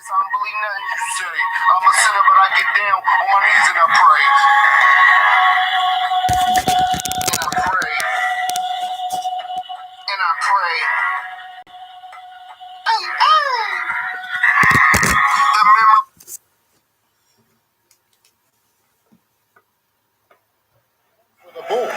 believe nothing you say. I'm a sinner, but I get down on my knees and I pray. And I pray. And I pray. Hey, hey. The memory. For the Bulls.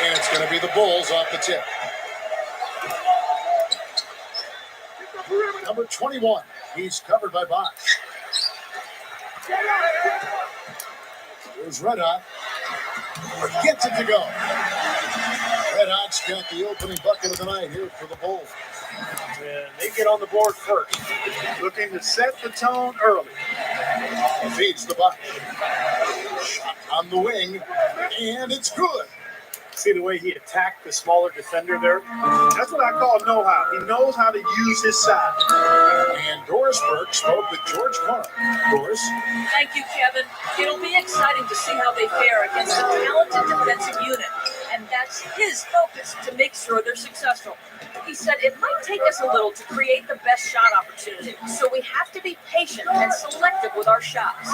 And it's going to be the Bulls off the tip. Number 21. He's covered by Bosch. Here's Red Hot. Gets it to go. Red Hot's got the opening bucket of the night here for the Bulls. And they get on the board first, looking to set the tone early. Feeds the Bosch. Shot on the wing, and it's good. See the way he attacked the smaller defender there? That's what I call know-how. He knows how to use his size. And Doris Burke spoke with George Carr. Doris? Thank you, Kevin. It'll be exciting to see how they fare against a talented defensive unit. And that's his focus, to make sure they're successful. He said it might take us a little to create the best shot opportunity, so we have to be patient and selective with our shots.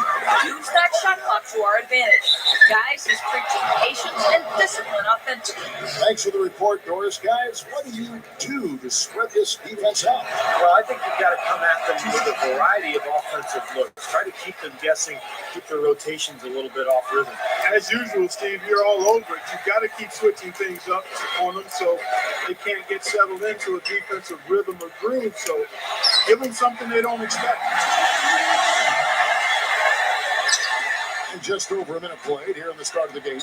Use that shot clock to our advantage. Guys, he's preaching patience and discipline offensively. Thanks for the report, Doris. Guys, what do you do to spread this defense out? Well, I think you've got to come at them with a variety of offensive looks. Try to keep them guessing, keep their rotations a little bit off rhythm. As usual, Steve, you're all over it. You've got to keep switching things up on them so they can't get settled into a defensive rhythm or groove. So give them something they don't expect. And just over a minute played here in the start of the game.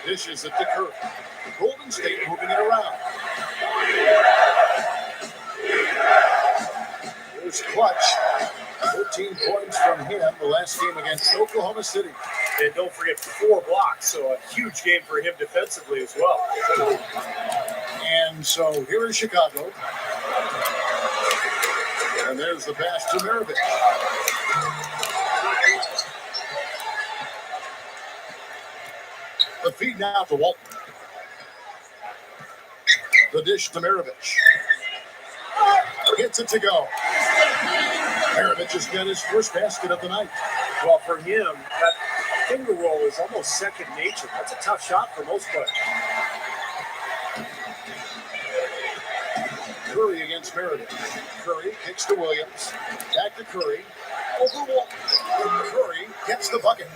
Dishes it to Curry. Golden State moving it around. Here's Clutch. 13 points from him the last game against Oklahoma City. And don't forget 4 blocks, so a huge game for him defensively as well. And so here is Chicago. And there's the pass to Maravich. The feed now to Walton. The dish to Maravich. Gets it to go. Maravich has got his first basket of the night. Well, for him, that finger roll is almost second nature. That's a tough shot for most players. Curry against Maravich. Curry kicks to Williams. Back to Curry. Over Walton. Curry gets the bucket.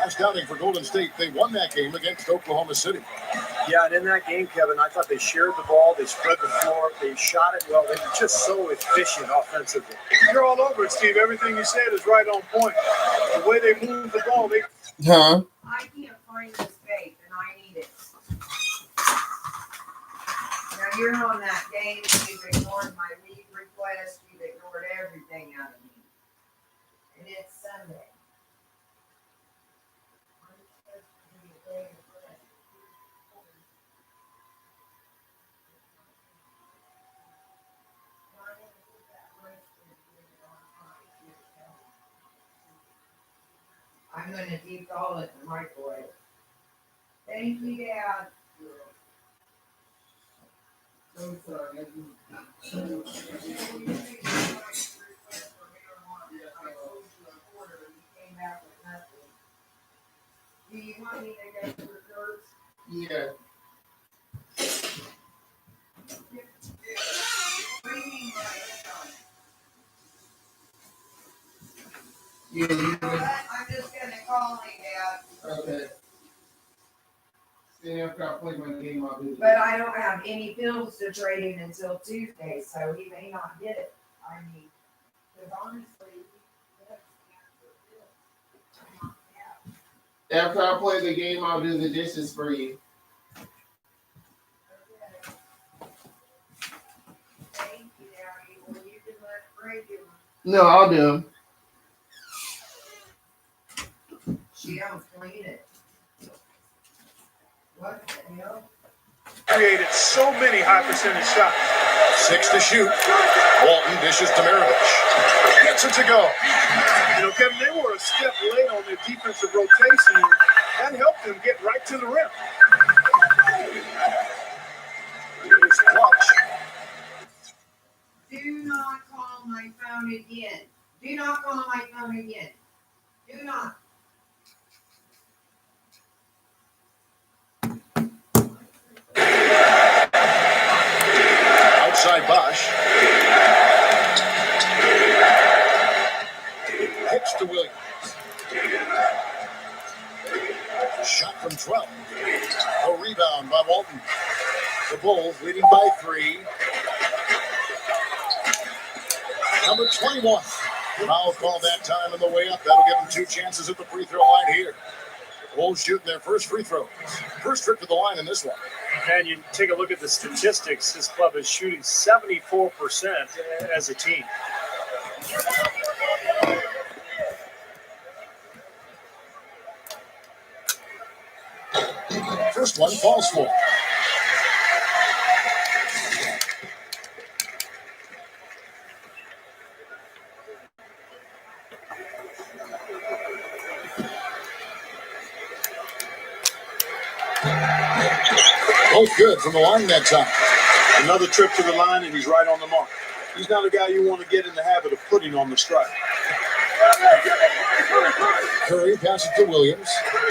Last outing for Golden State. They won that game against Oklahoma City. Yeah, and in that game, Kevin, I thought they shared the ball, they spread the floor, they shot it well. They were just so efficient offensively. You're all over it, Steve. Everything you said is right on point. The way they move the ball, they... Huh? I can't find this vape, and I need it. Now, you're on that game, and you've ignored my leave request. You've ignored everything out of me. And it's Sunday. I'm going to deep thaw it in the microwave. Thank you, Dad. I'm sorry. Do you want me to go for first? Yeah. Yeah, I'm just gonna call my dad. okay. See, after I play my game, I'll do that. But I don't have any bills to trade in until Tuesday, so he may not get it. I mean, because honestly, he doesn't answer bills. After I play the game, I'll do the dishes for you. Thank you, Daddy. Well, you can let Ray do them. No, I'll do them. She don't clean it. What the hell? Created so many high percentage shots. 6 to shoot. Walton dishes to Maravich. Gets it to go. You know, Kevin, they were a step late on their defensive rotation, and that helped them get right to the rim. Here's Clutch. Do not call my phone again. Do not call my phone again. Do not. Outside Bosch. Pitch to Williams. Shot from 12. A rebound by Walton. The Bulls leading by 3. Number 21. Foul call that time on the way up. That'll give them 2 chances at the free throw line here. Bulls shooting their first free throw. First trip to the line in this one. And you take a look at the statistics. This club is shooting 74% as a team. First one falls for. Both good from the line that time. Another trip to the line, and he's right on the mark. He's not a guy you want to get in the habit of putting on the strike. Curry passes to Williams.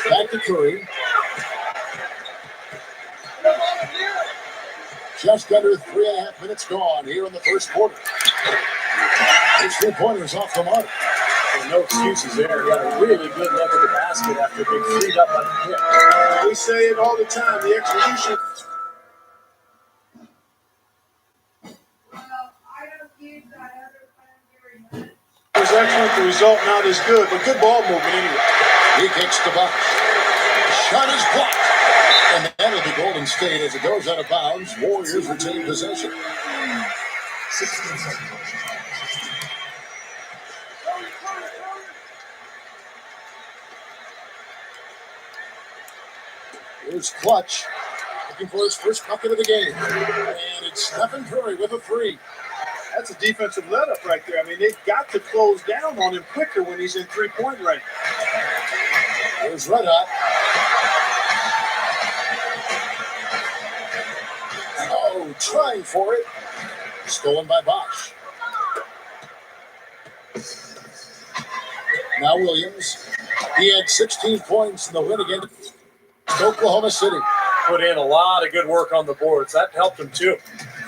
Back to Curry. Just under 3.5 minutes gone here in the first quarter. His 3-pointers off the mark. And no excuses there. He got a really good look at the basket after being freed up by the hit. We say it all the time, the execution. Well, I don't use that other phone very much. Was excellent, the result not as good, but good ball movement anyway. He kicks the box. Shot is blocked. And that'll be Golden State as it goes out of bounds. Warriors retain possession. 16 seconds. Here's Clutch. Looking for his first bucket of the game. And it's Stephen Curry with a 3. That's a defensive let-up right there. I mean, they've got to close down on him quicker when he's in three-point range. Here's Red Hot. Oh, trying for it. Stolen by Bosch. Now Williams. He had 16 points in the win against Oklahoma City. Put in a lot of good work on the boards. That helped him too.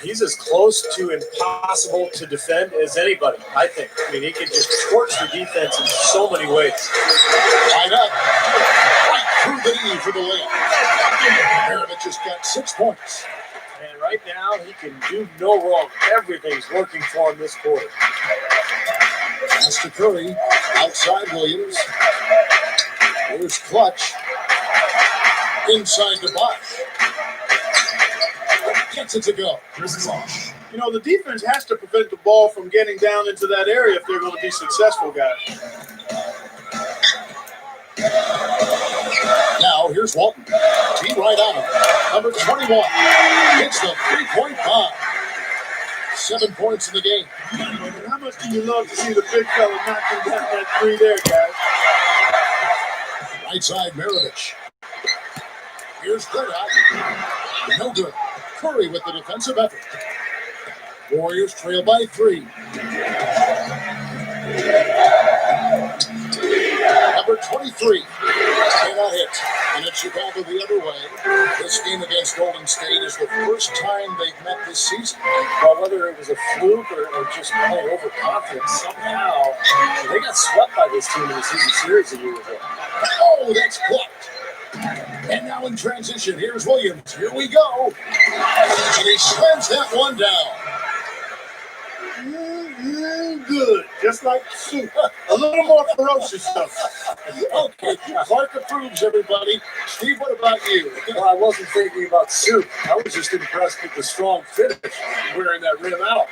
He's as close to impossible to defend as anybody, I think. I mean, he can just torch the defense in so many ways. Line up. Right through the knee for the layup. Maravich just got 6 points. And right now, he can do no wrong. Everything's working for him this quarter. Pass to Curry. Outside Williams. Here's Clutch. Inside the box. Gets it to go. You know, the defense has to prevent the ball from getting down into that area if they're going to be successful, guys. Now here's Walton. Team right on him. Number 21. Hits the 3-point bomb. 7 points in the game. And how much do you love to see the big fella knocking down that three there, guys? Right side Maravich. Here's Goodot. No good. Curry with the defensive effort. Warriors trail by 3. Number 23. Cannot hit. And it's Chicago the other way. This game against Golden State is the first time they've met this season. Well, whether it was a fluke or just playing overconfident, somehow they got swept by this team in the season series a year ago. Oh, that's blocked. And now in transition, here's Williams. Here we go. And he slams that one down. Young good, just like soup. A little more ferocious stuff. Okay, Clark approves, everybody. Steve, what about you? Well, I wasn't thinking about soup. I was just impressed with the strong finish, wearing that rim out.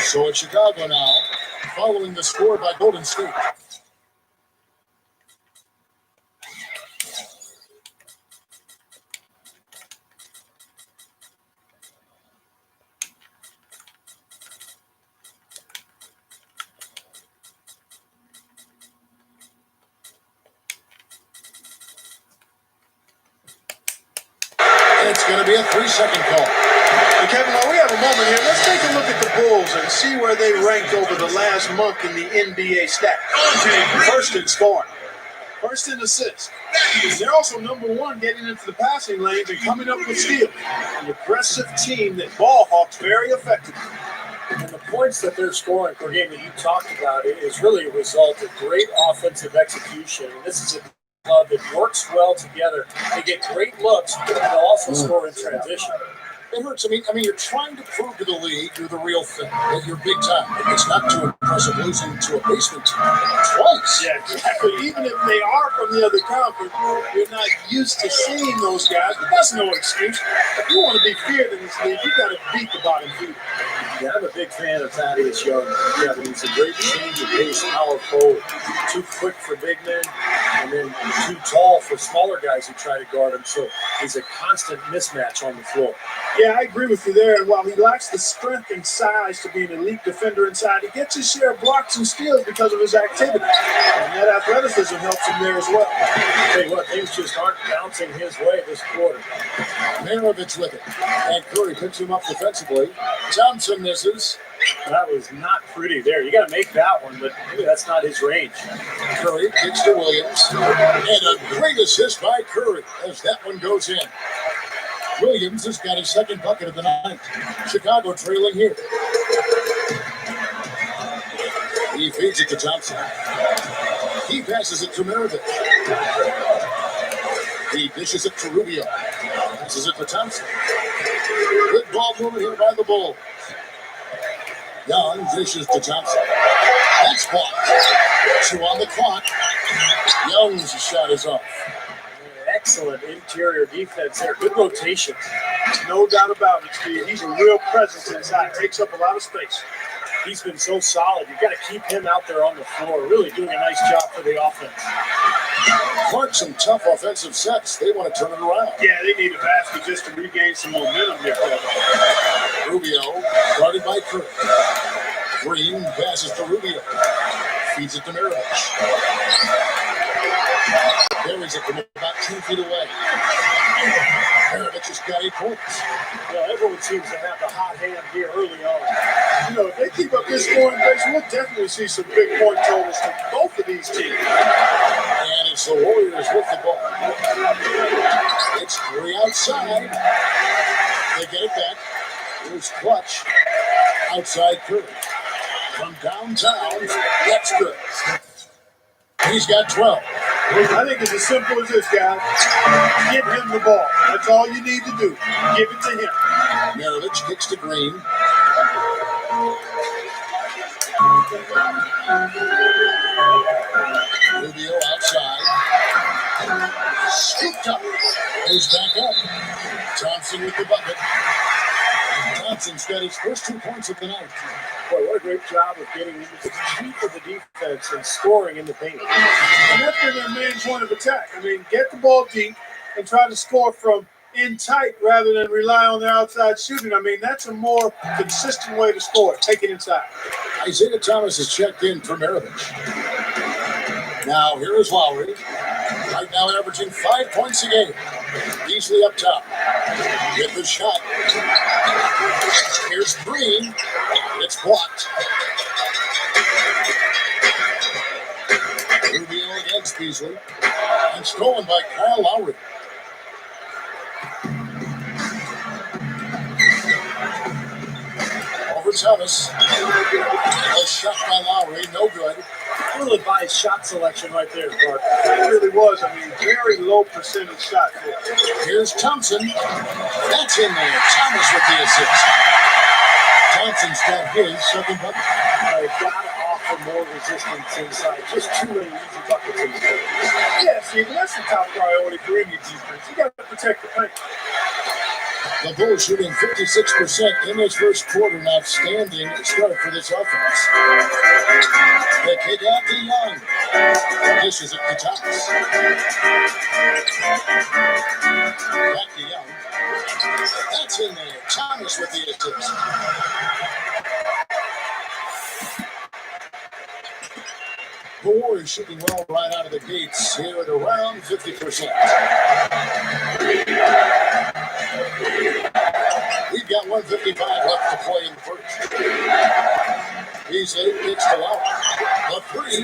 So it's Chicago now, following the score by Golden State. It's going to be a 3-second call. And Kevin, while we have a moment here, let's take a look at the Bulls and see where they ranked over the last month in the NBA stats. First in scoring, first in assists. They're also number one getting into the passing lanes and coming up with steals. An aggressive team that ball hawks very effectively. And the points that they're scoring per game that you talked about is really a result of great offensive execution. And this is a club that works well together. They get great looks, but they'll also score in transition. It hurts. I mean, you're trying to prove to the league you're the real thing, that you're big time. It's not too impressive losing to a basement team twice. Yeah, exactly. Even if they are from the other conference, you're not used to seeing those guys, but that's no excuse. If you want to be feared in this league, you got to beat the bottom feeder. Yeah, I'm a big fan of Thaddeus Young. Yeah, but he's a great change of pace, power forward. Too quick for big men, and then too tall for smaller guys who try to guard him. So he's a constant mismatch on the floor. Yeah, I agree with you there. And while he lacks the strength and size to be an elite defender inside, he gets his share of blocks and steals because of his activity. And that athleticism helps him there as well. I'll tell you what, things just aren't bouncing his way this quarter. Maravich with it. And Curry picks him up defensively. Thompson misses. That was not pretty there. You got to make that one, but maybe that's not his range. Curry kicks to Williams. And a great assist by Curry as that one goes in. Williams has got his second bucket of the night. Chicago trailing here. He feeds it to Thompson. He passes it to Maravich. He dishes it to Rubio. Passes it to Thompson. Good ball movement here by the Bulls. Young dishes to Thompson. That's blocked. 2 on the clock. Young's shot is off. Excellent interior defense there. Good rotation. No doubt about it, Steve. He's a real presence inside. Takes up a lot of space. He's been so solid. You've got to keep him out there on the floor. Really doing a nice job for the offense. Clark, some tough offensive sets. They want to turn it around. Yeah, they need a basket just to regain some momentum there. Rubio, guarded by Curry. Green passes to Rubio. Feeds it to Maravich. Carries it from about 2 feet away. Maravich has got 8 points. Well, everyone seems to have the hot hand here early on. You know, if they keep up this scoring pace, we'll definitely see some big point totals from both of these teams. And it's the Warriors with the ball. It's Curry outside. They get it back. Here's Clutch. Outside Curry. From downtown. That's good. He's got 12. I think it's as simple as this, guys. Give him the ball. That's all you need to do. Give it to him. Maravich kicks to Green. Rubio outside. Scooped up. Goes back up. Thompson with the bucket. Thompson's got his first 2 points of the night. Boy, what a great job of getting into the teeth of the defense and scoring in the paint. And that's been their main point of attack. I mean, get the ball deep and try to score from in tight rather than rely on their outside shooting. I mean, that's a more consistent way to score. Take it inside. Isaiah Thomas is checked in for Maravich. Now, here is Lowry. Right now averaging 5 points a game. Easily up top. Get the shot. Here's Green. It's blocked. Rubio against Beasley. And stolen by Kyle Lowry. Over Thomas. A shot by Lowry. No good. Really advised shot selection right there, Clark. It really was. I mean, very low percentage shot. Here's Thompson. That's in there. Thomas with the assist. Thompson's got his second bucket. They've got to offer more resistance inside. Just too many easy buckets in the paint. Yeah, Stephen, that's the top priority for any defense. You got to protect the paint. The Bulls shooting 56% in this first quarter. An outstanding start for this offense. They kick out to Young. This is at the top. Back to Young. That's in there. Thomas with the assist. The Warriors shooting well right out of the gates here at around 50%. We've got 1:55 left to play in the first. Beasley kicks to Lowry. The three.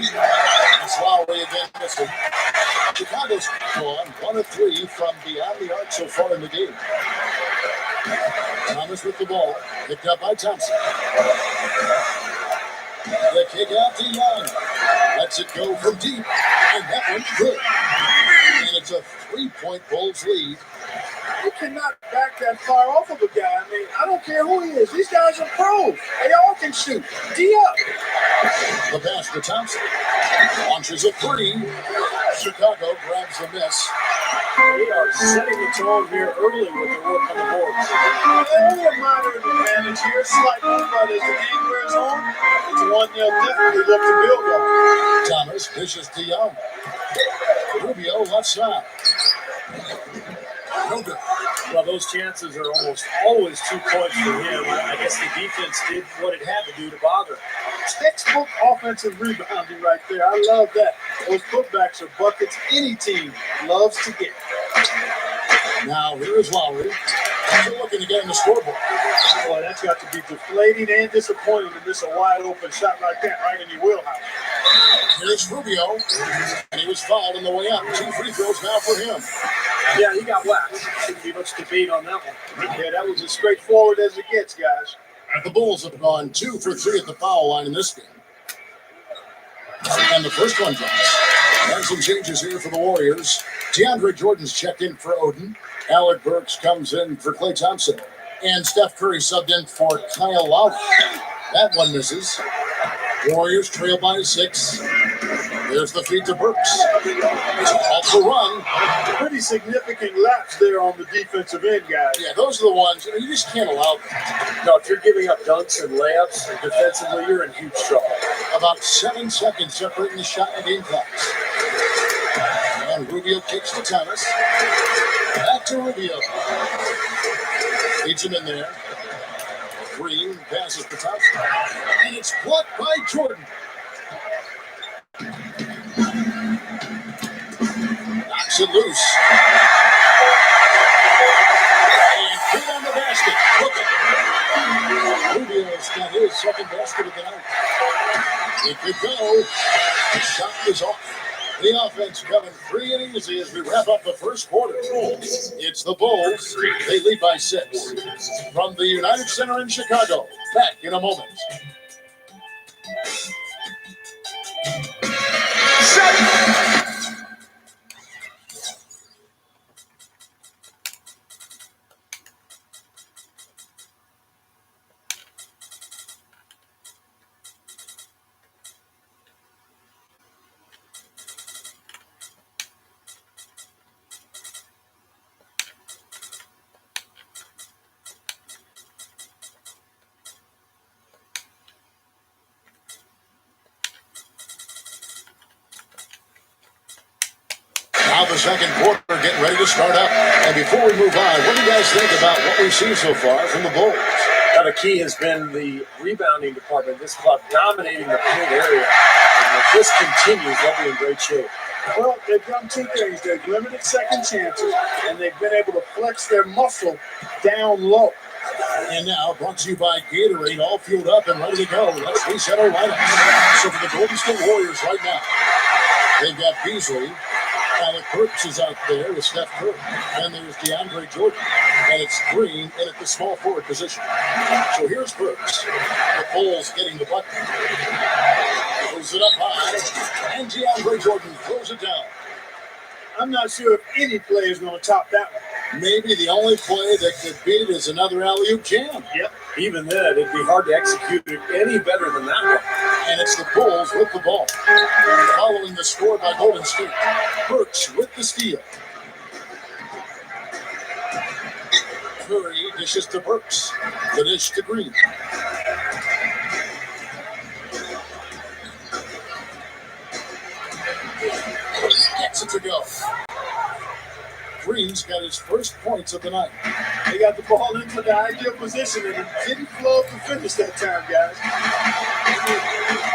It's Lowry again missing. Chicago's gone 1 of 3 from beyond the arc so far in the game. Thomas with the ball. Picked up by Thompson. The kick out to Young. Lets it go from deep. And that one's good. And it's a 3-point Bulls lead. You cannot back that far off of a guy. I mean, I don't care who he is. These guys are pros. They all can shoot. D up. The pass to Thompson. Launches a three. Chicago grabs the miss. They are setting the tone here early with their work on the boards. Only a moderate advantage here, slightly, but as the game wears on, it's one they'll definitely look to build on. Thomas dishes to Young. Rubio left side. No good. Well, those chances are almost always 2 points for him. I guess the defense did what it had to do to bother him. Textbook offensive rebounding right there. I love that. Those putbacks are buckets any team loves to get. Now here is Lowry. They're looking to get on the scoreboard. Boy, that's got to be deflating and disappointing to miss a wide open shot like that right in your wheelhouse. Here's Rubio. And he was fouled on the way up. 2 free throws now for him. Yeah, he got waxed. Shouldn't be much debate on that one. Yeah, that was as straightforward as it gets, guys. The Bulls have gone 2 for 3 at the foul line in this game. And the first one drops. And some changes here for the Warriors. DeAndre Jordan's checked in for Odin. Alec Burks comes in for Klay Thompson. And Steph Curry subbed in for Kyle Lowry. That one misses. Warriors trail by 6. There's the feed to Burks. It's a call for run. Pretty significant laps there on the defensive end, guys. Yeah, those are the ones, you just can't allow that. No, if you're giving up dunks and layups defensively, you're in huge trouble. About 7 seconds separating the shot and game clocks. And Rubio kicks to Thomas. Back to Rubio. Leads him in there. Green passes to Thompson. And it's blocked by Jordan. Knocks it loose. And put on the basket. Look at Rubio's got his second basket of the night. It could go. The shot is off. The offense coming free and easy as we wrap up the first quarter. It's the Bulls. They lead by 6. From the United Center in Chicago. Back in a moment. Now the second quarter getting ready to start up. And before we move on, what do you guys think about what we've seen so far from the Bulls? Now, the key has been the rebounding department. This club dominating the paint area. And if this continues, they'll be in great shape. Well, they've done 2 things. They've limited second chances, and they've been able to flex their muscle down low. And now brought to you by Gatorade, all fueled up and ready to go. Let's reset our lineups. So for the Golden State Warriors right now, they've got Beasley. Alec Burks is out there with Steph Curry. And there's DeAndre Jordan. And it's Green in at the small forward position. So here's Burks. The Bulls getting the bucket. Throws it up high. And DeAndre Jordan throws it down. I'm not sure if any player is going to top that one. Maybe the only play that could beat is another alley-oop jam. Yep. Even then, it'd be hard to execute it any better than that one. And it's the Bulls with the ball. Following the score by Golden State. Burks with the steal. Curry dishes to Burks. The dish to Green. Gets it to go. Green's got his first points of the night. They got the ball into the ideal position, and it didn't flow up to finish that time, guys.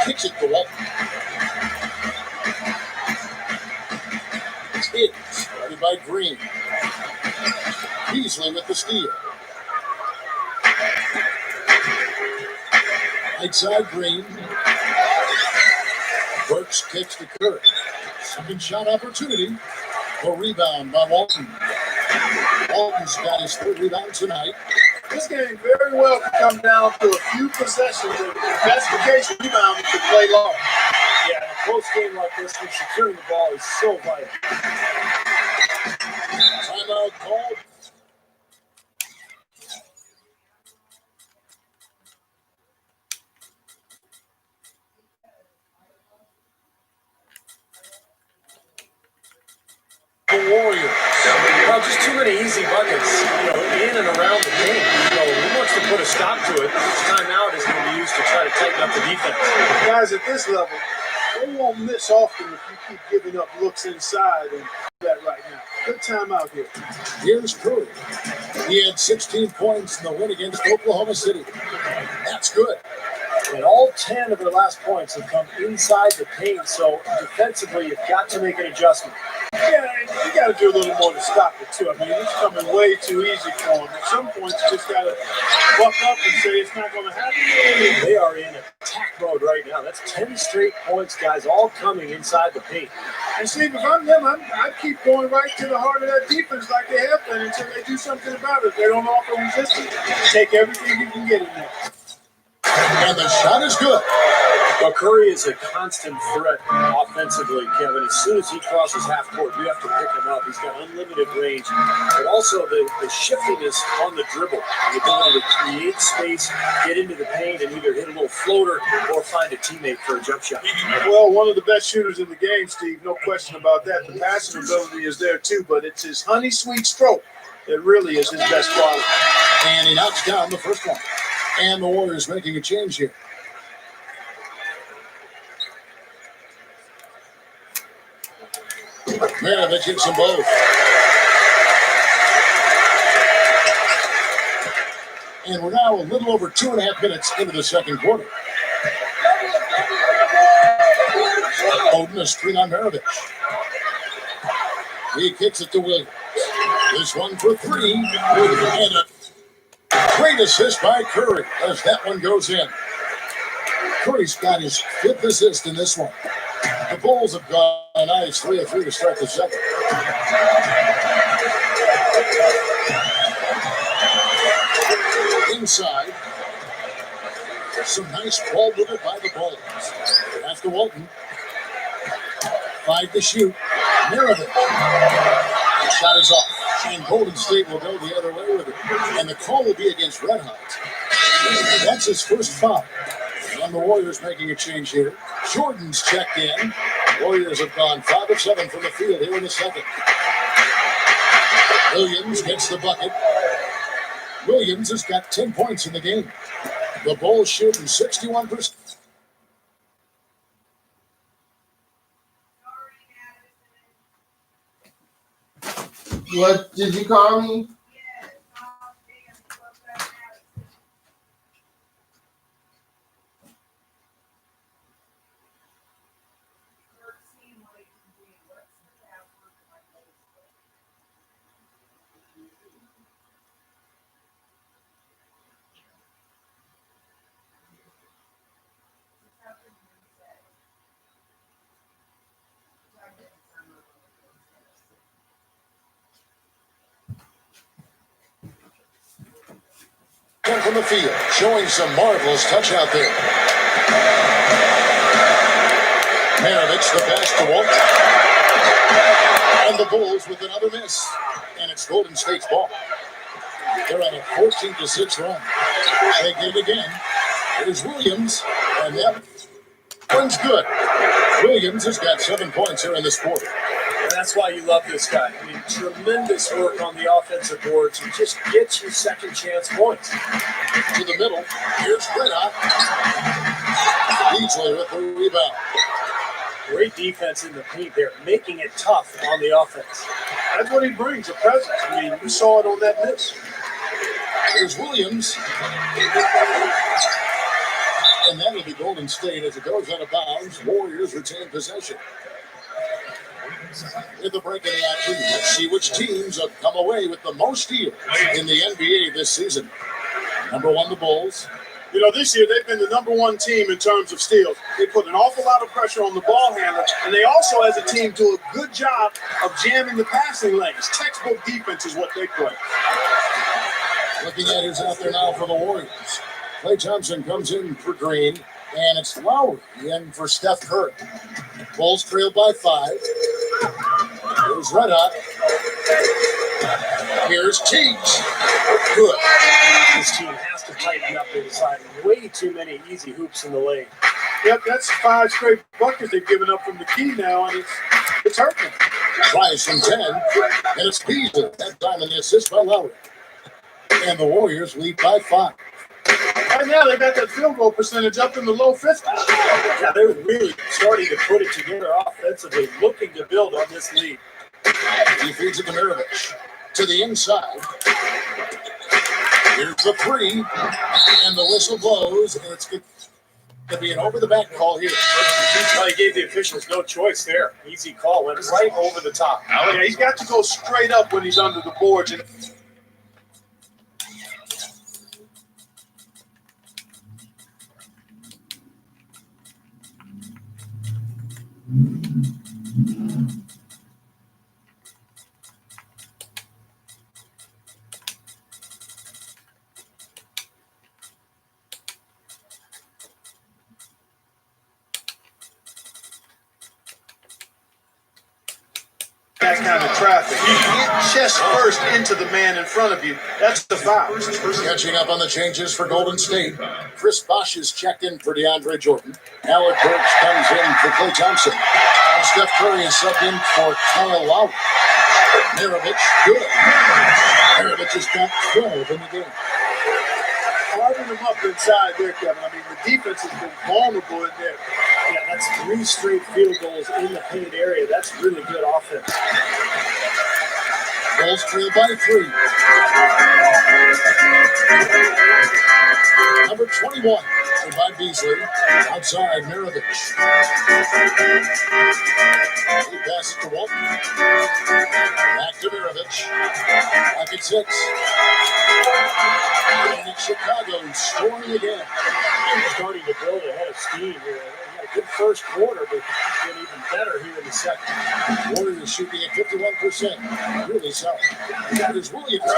Kicks it to Walton. Hits, guarded by Green. Beasley with the steal. Right side Green. Burks kicks to Curry. Second shot opportunity. A rebound by Walton. Walton's got his third rebound tonight. This game very well could come down to a few possessions. If that's the case, rebounding could play long. Yeah, in a close game like this, when securing the ball is so vital. Timeout called. The Warriors. Well, just too many easy buckets, in and around the game. Who wants to put a stop to it? This timeout is going to be used to try to tighten up the defense. Guys, at this level, they won't miss often if you keep giving up looks inside and that right now. Good timeout here. Here's Curry. He had 16 points in the win against Oklahoma City. That's good. And all 10 of their last points have come inside the paint, so defensively, you've got to make an adjustment. Yeah, you got to do a little more to stop it, too. I mean, it's coming way too easy for them. At some point, you just got to buck up and say it's not going to happen. They are in attack mode right now. That's 10 straight points, guys, all coming inside the paint. And Steve, if I'm them, I keep going right to the heart of that defense like they have been until they do something about it. If they don't offer resistance, take everything you can get in there. And the shot is good. Well, Curry is a constant threat offensively, Kevin. As soon as he crosses half court, you have to pick him up. He's got unlimited range, but also the shiftiness on the dribble, the ability to create space, get into the paint, and either hit a little floater or find a teammate for a jump shot. Well, one of the best shooters in the game, Steve, no question about that. The passing ability is there too, but it's his honey sweet stroke that really is his best quality. And he knocks down the first one. And the Warriors making a change here. Maravich hits them both. And we're now a little over 2.5 minutes into the second quarter. Oden, a screen on Maravich. He kicks it to Williams. This one for three. And a great assist by Curry as that one goes in. Curry's got his fifth assist in this one. The Bulls have gone a nice 3 of 3 to start the second. Inside. Some nice ball movement by the Bulls. After Walton. 5 to shoot. Maravich. The shot is off. And Golden State will go the other way with it. And the call will be against Red Hot. That's his first foul. And the Warriors making a change here. Jordan's checked in. Warriors have gone 5 of 7 from the field here in the second. Williams gets the bucket. Williams has got 10 points in the game. The Bulls shooting 61%. What did you call me? From the field, showing some marvelous touch out there. Maravich, the pass to Walton. And the Bulls with another miss, and it's Golden State's ball. They're on a 14-6 run. They get it again. Here's Williams, and that one's good. Williams has got 7 points here in this quarter. And that's why you love this guy. I mean, tremendous work on the offensive boards. He just gets you second chance points. To the middle. Here's Reda. Beasley with the rebound. Great defense in the paint there, making it tough on the offense. That's what he brings, a presence. I mean, you saw it on that miss. Here's Williams. And that'll be Golden State as it goes out of bounds. Warriors retain possession. With the break in the action, let's see which teams have come away with the most steals in the NBA this season. Number 1, the Bulls. You know, this year they've been the number 1 team in terms of steals. They put an awful lot of pressure on the ball handler, and they also, as a team, do a good job of jamming the passing lanes. Textbook defense is what they play. Looking at who's out there now for the Warriors. Klay Thompson comes in for Green, and it's Lowry in for Steph Curry. Bulls trail by 5. Here's Red Hot. Here's Teagues. Good. This team has to tighten up inside. Way too many easy hoops in the lane. Yep, that's 5 straight buckets they've given up from the key now, and it's hurting them. Tries from 10, and it's Beasley. That time in the assist by Lowry. And the Warriors lead by 5. Right now, they got that field goal percentage up in the low 50s. Yeah, they're really starting to put it together offensively, looking to build on this lead. He feeds it to Mirovic. To the inside. Here's the 3, and the whistle blows, and it's going to be an over-the-back call here. He gave the officials no choice there. Easy call, went right over the top. Yeah, he's got to go straight up when he's under the boards. And that kind of traffic. You get chest first into the man in front of you. That's the foul. Catching up on the changes for Golden State. Chris Bosh is checked in for DeAndre Jordan. Alec Burks comes in for Klay Thompson. And Steph Curry is subbed in for Kyle Lowry. Mirovic, good. Mirovic has got 12 in the game. Harden them up inside there, Kevin. I mean, the defense has been vulnerable in there. Yeah, that's 3 straight field goals in the paint area. That's really good offense. Bulls trail by 3. Number 21 by Beasley. Outside, Mirovic. He passes to Walton. Back to Mirovic. Back at 6. And Chicago scoring again. Starting to build ahead of steam here. They had a good first quarter, but it's been even better here in the second. Warriors shooting at 51%. Really solid. That is Williams.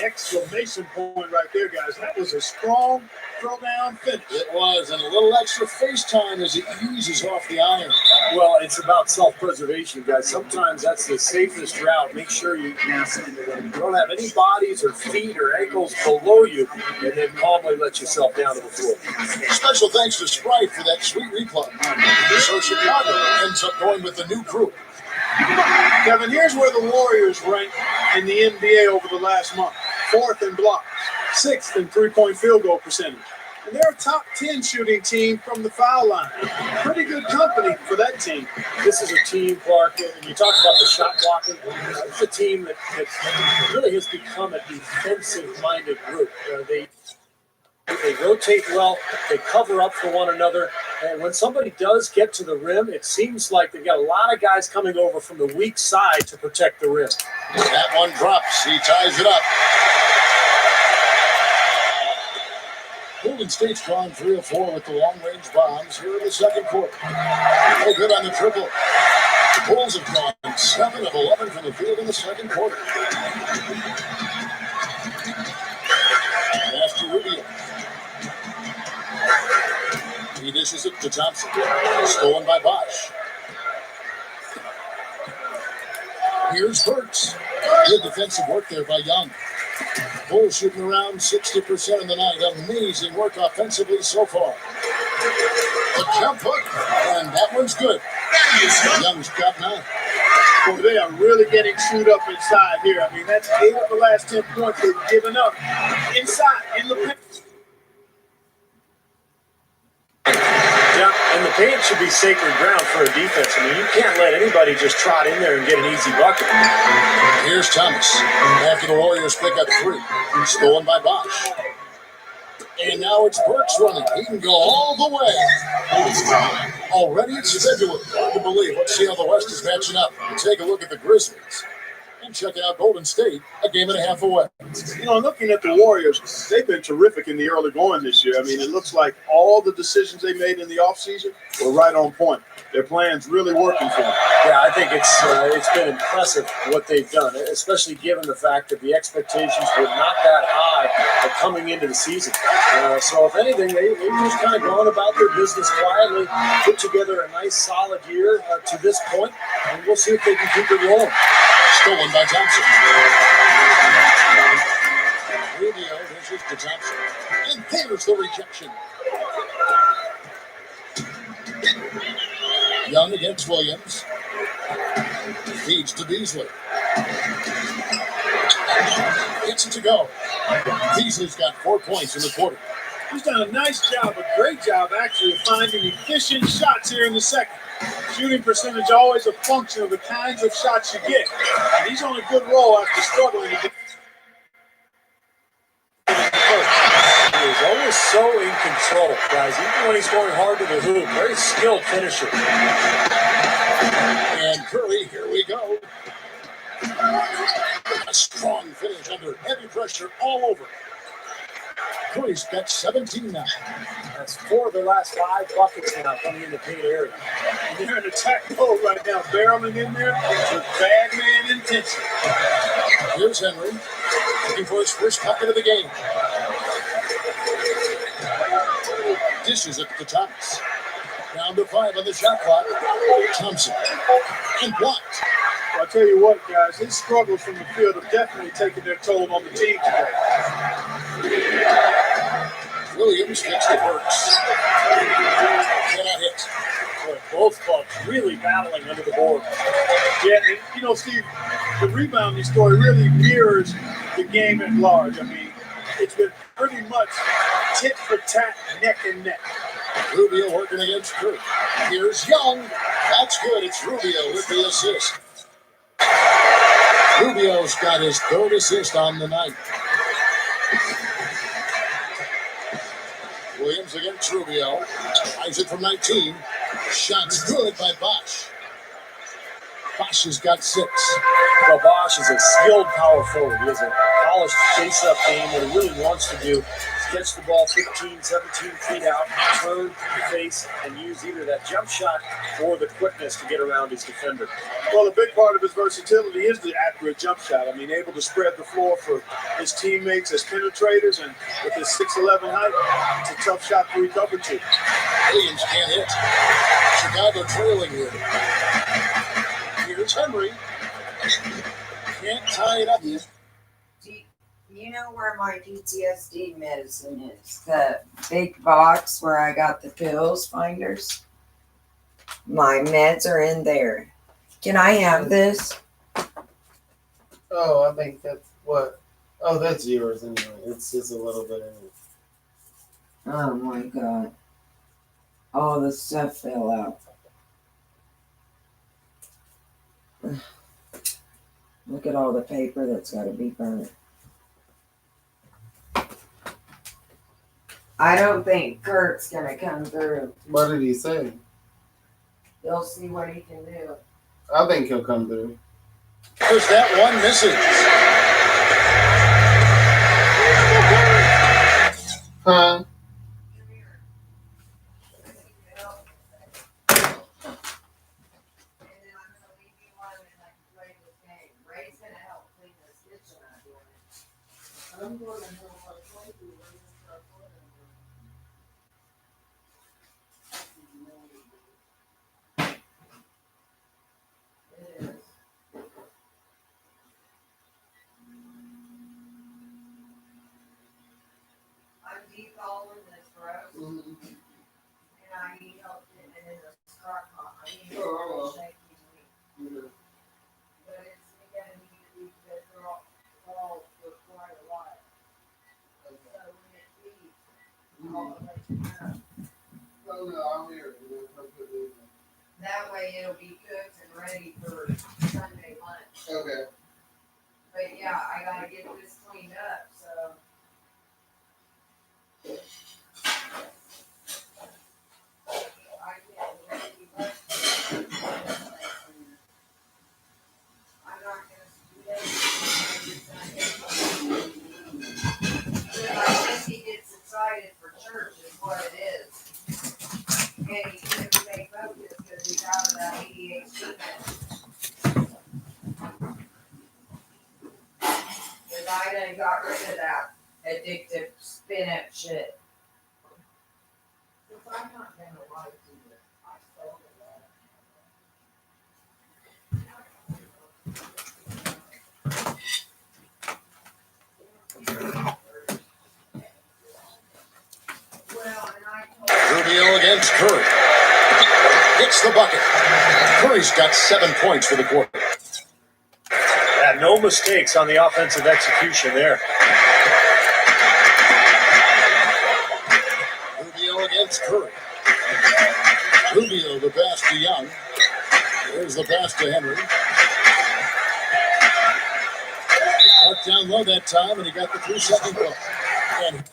Exclamation point right there, guys. That was a strong throw-down finish. It was, and a little extra face time as it eases off the iron. Well, it's about self-preservation, guys. Sometimes that's the safest route. Make sure you don't have any bodies or feet or ankles below you, and then calmly let yourself down to the floor. Special thanks to Sprite for that sweet replay. So Chicago ends up going with the new group. Kevin, here's where the Warriors rank in the NBA over the last month. 4th in blocks, 6th in three-point field goal percentage. And they're a top 10 shooting team from the foul line. Pretty good company for that team. This is a team, Clark, and you talk about the shot blocking. It's a team that really has become a defensive-minded group. They rotate well, they cover up for one another, and when somebody does get to the rim, it seems like they've got a lot of guys coming over from the weak side to protect the rim. That one drops. He ties it up. Golden State's gone 3 of 4 with the long-range bombs here in the second quarter. No good on the triple. The Bulls have gone 7 of 11 from the field in the second quarter. Pass to Rubio. He dishes it to Thompson. Stolen by Bosh. Here's Burks. Good defensive work there by Young. Bulls shooting around 60% of the night. Amazing work offensively so far. The jump hook, and that one's good. Young's got 9. Well, they are really getting chewed up inside here. I mean, that's 8 of the last 10 points they've given up inside in the paint. Yeah, and the paint should be sacred ground for a defense. I mean, you can't let anybody just trot in there and get an easy bucket. Here's Thomas. After the Warriors pick up 3. Stolen by Bosch. And now it's Burks running. He can go all the way. Already it's February. Hard to believe. Let's see how the West is matching up. Take a look at the Grizzlies. And check out Golden State, a game and a half away. You know, looking at the Warriors, they've been terrific in the early going this year. I mean, it looks like all the decisions they made in the offseason were right on point. Their plan's really working for them. Yeah, I think it's been impressive what they've done, especially given the fact that the expectations were not that high coming into the season. So if anything, they've just kind of gone about their business quietly, put together a nice solid year to this point, and we'll see if they can keep it rolling. Stolen by Thompson. Rubio pitches to Thompson. And there's the rejection. Young against Williams. Feeds to Beasley. Gets it to go. Beasley's got 4 points in the quarter. He's done a nice job, a great job actually, of finding efficient shots here in the second. Shooting percentage always a function of the kinds of shots you get. And he's on a good roll after struggling to get. He's always so in control, guys. Even when he's going hard to the hoop, very skilled finisher. And Curry, here we go. A strong finish under heavy pressure all over. Curry's got 17 now. That's 4 of the last 5 buckets now coming in the paint area. And they're in attack mode right now, barreling in there with bad man intention. Here's Henry, looking for his first bucket of the game. Dishes it to Thomas. Down to 5 on the shot clock. Thompson. And blocked. Well, I'll tell you what, guys, his struggles from the field have definitely taken their toll on the team today. Williams gets the Burks. Cannot hit. Boy, both clubs really battling under the board. Yeah, and you know, Steve, the rebounding story really mirrors the game at large. I mean, it's been pretty much tit for tat, neck and neck. Rubio working against Curry. Here's Young. That's good. It's Rubio with the assist. Rubio's got his 3rd assist on the night. Williams against Rubio. Tries it from 19. Shot's good by Bosch. Bosch has got 6. Well, Bosch is a skilled power forward. He has a polished face-up game. What he really wants to do is catch the ball 15, 17 feet out, turn, face, and use either that jump shot or the quickness to get around his defender. Well, a big part of his versatility is the accurate jump shot. I mean, able to spread the floor for his teammates as penetrators, and with his 6'11" height, it's a tough shot to recover to. Williams can't hit. Chicago trailing here. Here's Henry. Can't tie it up. You know where my PTSD medicine is? The big box where I got the pills finders. My meds are in there. Can I have this? Oh, I think that's what. Oh, that's yours anyway. It's just a little bit in it. Oh my god. All the stuff fell out. Look at all the paper that's got to be burnt. I don't think Kurt's gonna come through. What did he say? He'll see what he can do. I think he'll come through. There's that one missing. Huh? I'm going to help our play. It is. That way it'll be cooked and ready for Sunday lunch. Okay. But yeah, I gotta get this cleaned up, so. I can't really much. I'm not gonna do that. I think he gets excited for church is what it is. And he couldn't stay focused because he's out of that ADHD. Cause I done got rid of that addictive spinach shit. Cause I'm not gonna lie to you. I sold it all. Well, and I told Rubio against Curry. Hits the bucket. Curry's got 7 points for the quarter. Yeah, no mistakes on the offensive execution there. Rubio against Curry. Rubio the pass to Young. There's the pass to Henry. Cut down low that time, and he got the 3-second goal. And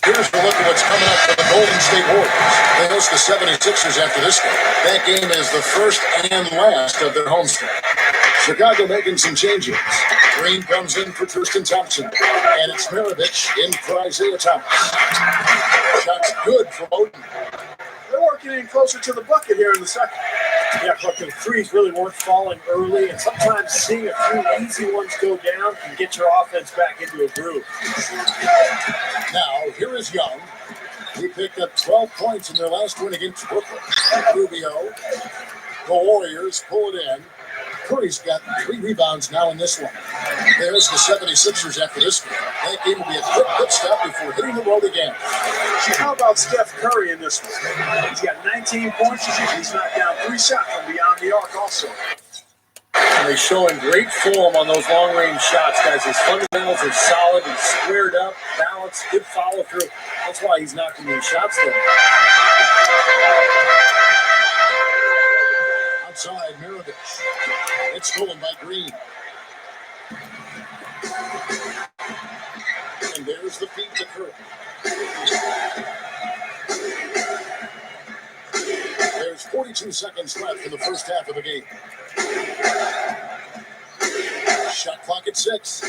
here's a look at what's coming up for the Golden State Warriors. They host the 76ers after this game. That game is the first and last of their homestand. Chicago making some changes. Green comes in for Tristan Thompson. And it's Maravich in for Isaiah Thomas. Shot's good from Odin. They're working in closer to the bucket here in the second. Yeah, but the threes really weren't falling early, and sometimes seeing a few easy ones go down can get your offense back into a groove. Now, here is Young. He picked up 12 points in their last win against Brooklyn. Rubio. The Warriors pull it in. Curry's got 3 rebounds now in this one. There's the 76ers after this game. That game will be a quick pit stop before hitting the road again. How about Steph Curry in this one? He's got 19 points. He's knocked down 3 shots from beyond the arc also. And he's showing great form on those long-range shots, guys. His fundamentals are solid. He's squared up, balanced, good follow-through. That's why he's knocking these shots down. Outside, Maravich. It's stolen by Green. And there's the feed to Curry. There's 42 seconds left in the first half of the game. Shot clock at 6.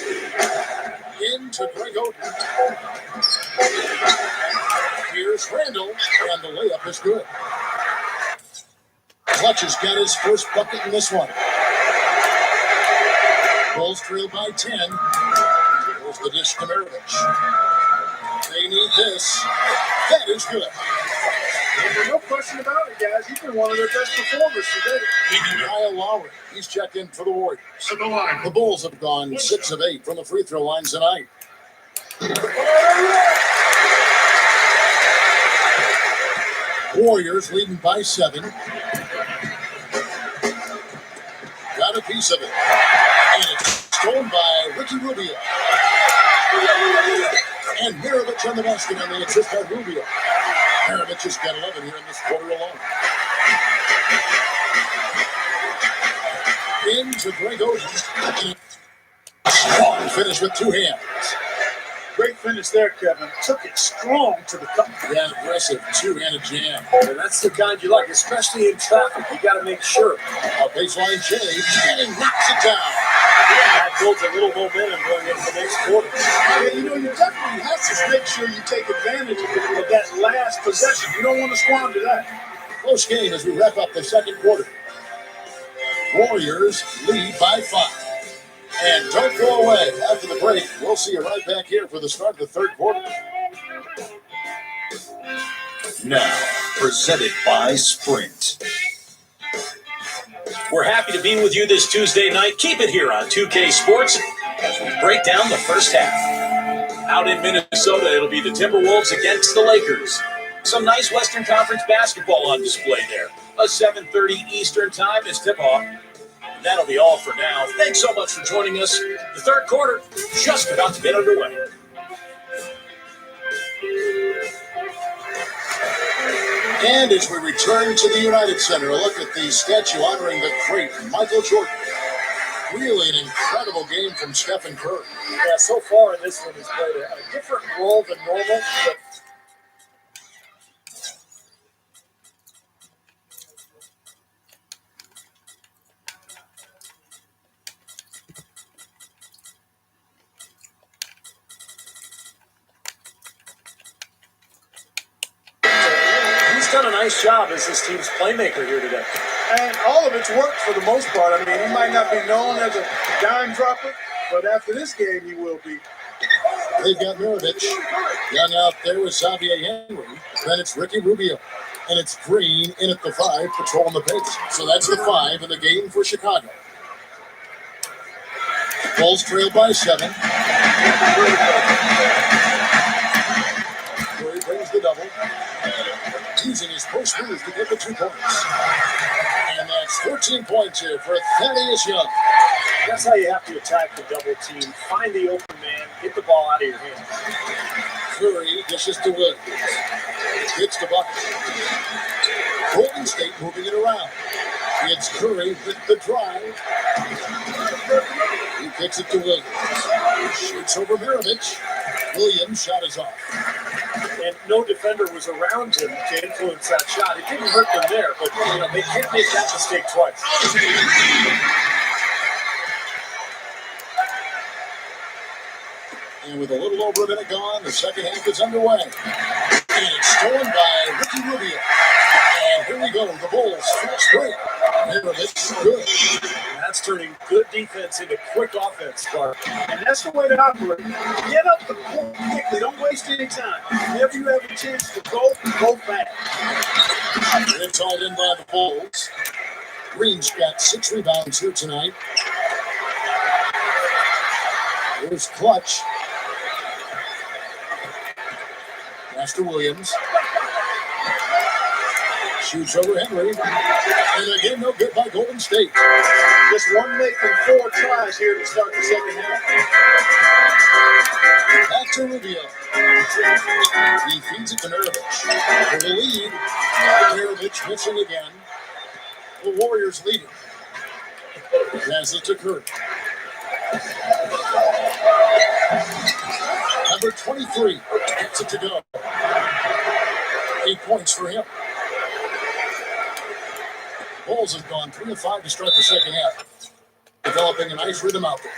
Into Greg Oden. Here's Randall, and the layup is good. Clutch has got his first bucket in this one. Bulls trail by 10. There's the dish to Maravich. They need this. That is good. No question about it, guys. He's been one of their best performers today. Kyle Lowry, he's checked in for the Warriors. The Bulls have gone 6 of 8 from the free throw line tonight. Warriors leading by 7. Got a piece of it. And it's stolen by Ricky Rubio. And Maravich on the basket on the assist by Rubio. Maravich has got 11 here in this quarter alone. Into Greg Oden. Strong finish with 2 hands. Great finish there, Kevin. Took it strong to the cup. Yeah, aggressive 2-handed jam. And that's the kind you like, especially in traffic. You got to make sure. A baseline change, and he knocks it down. That builds a little momentum going into the next quarter. Yeah, you definitely have to make sure you take advantage of that last possession. You don't want to squander that. Close game as we wrap up the second quarter. Warriors lead by 5. And don't go away. After the break, we'll see you right back here for the start of the third quarter. Now, presented by Sprint. We're happy to be with you this Tuesday night. Keep it here on 2K Sports as we break down the first half. Out in Minnesota, it'll be the Timberwolves against the Lakers. Some nice Western Conference basketball on display there. A 7:30 Eastern time is tip-off. And that'll be all for now. Thanks so much for joining us. The third quarter just about to get underway. And as we return to the United Center, a look at the statue honoring the great Michael Jordan. Really an incredible game from Stephen Curry. Yeah, so far in this one, he's played a different role than normal, but he's done a nice job as this team's playmaker here today. And all of it's worked for the most part. I mean, he might not be known as a dime dropper, but after this game, he will be. They've got Mirovic. Young out there with Xavier Henry. Then it's Ricky Rubio. And it's Green in at the 5, patrolling the pace. So that's the 5 in the game for Chicago. Bulls trail by 7. Curry brings the double. Using his post move to get the 2 points. And that's 13 points here for Thaddeus Young. That's how you have to attack the double team. Find the open man, get the ball out of your hands. Curry dishes to Williams. Hits the bucket. Golden State moving it around. It's Curry with the drive. He kicks it to Williams. Shoots over Mirovic. Williams' shot is off. And no defender was around him to influence that shot. It didn't hurt them there, but they can't make that mistake twice. And with a little over a minute gone, the second half is underway. And it's stolen by Ricky Rubio. And here we go, the Bulls fast break. Mirovic, good. And that's turning good defense into quick offense, Clark. And that's the way to operate. Get up the court quickly. Don't waste any time. Whenever you have a chance to go fast. It's all in by the Bulls. Green's got 6 rebounds here tonight. Here's Clutch. Master Williams. Shoots over Henry. And again, no good by Golden State. Just one make from 4 tries here to start the second half. Back to Rubio. He feeds it to Mirovic. For the lead, Mirovic missing again. The Warriors leading. Passes to Curry. Number 23 gets it to go. 8 points for him. Bulls have gone 3 of 5 to start the second half. Developing a nice rhythm out there.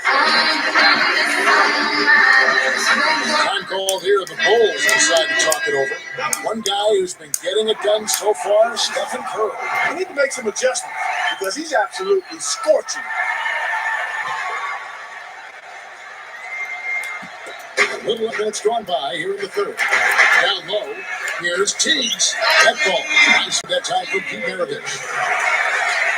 Time called here. The Bulls decide to talk it over. One guy who's been getting it done so far, Stephen Curry. We need to make some adjustments because he's absolutely scorching. A little minutes gone by here in the third. Down low, here's Teagues. That ball. Nice that time from Pete Mirovic.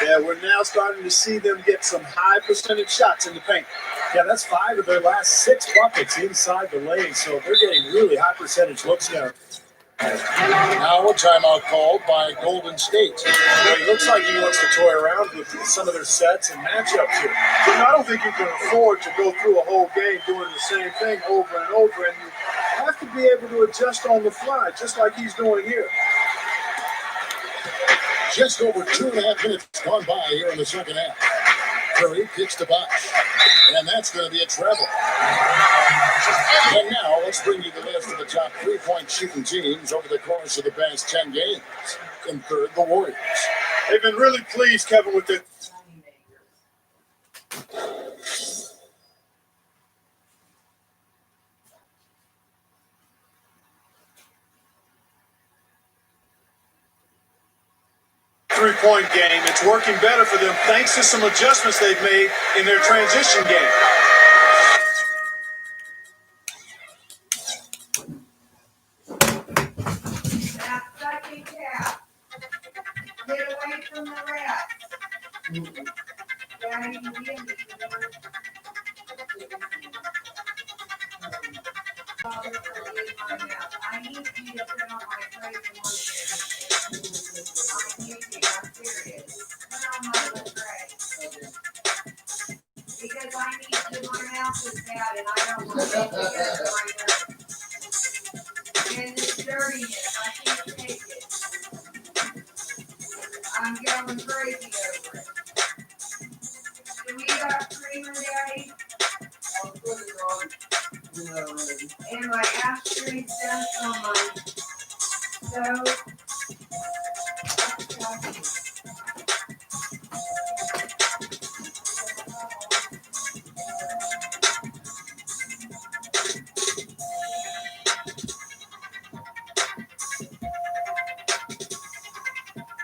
Yeah, we're now starting to see them get some high percentage shots in the paint. Yeah, that's 5 of their last 6 buckets inside the lane, so they're getting really high percentage looks now. Now a timeout called by Golden State. Well, it looks like he wants to toy around with some of their sets and matchups here. I don't think you can afford to go through a whole game doing the same thing over and over, and you have to be able to adjust on the fly, just like he's doing here. Just over 2.5 minutes gone by here in the second half. Curry kicks to Bosh. And that's going to be a treble. And now let's bring you the list of the top 3-point shooting teams over the course of the past 10 games. In third, the Warriors. They've been really pleased, Kevin, with it. Three-point game. It's working better for them thanks to some adjustments they've made in their transition game. That second half. Get away from the ref. Daddy, you give me. Father, forgive my mouth. I need you to put on my praise and worship. I need you. I'm serious. Put on my little praise. Because I need to. My mouth is bad and I don't want to get together my mouth. And this dirtiness, I can't take it. I'm going crazy over it. Do we got creamer, Daddy? I'll put it on. And my ashtrays done on my stove.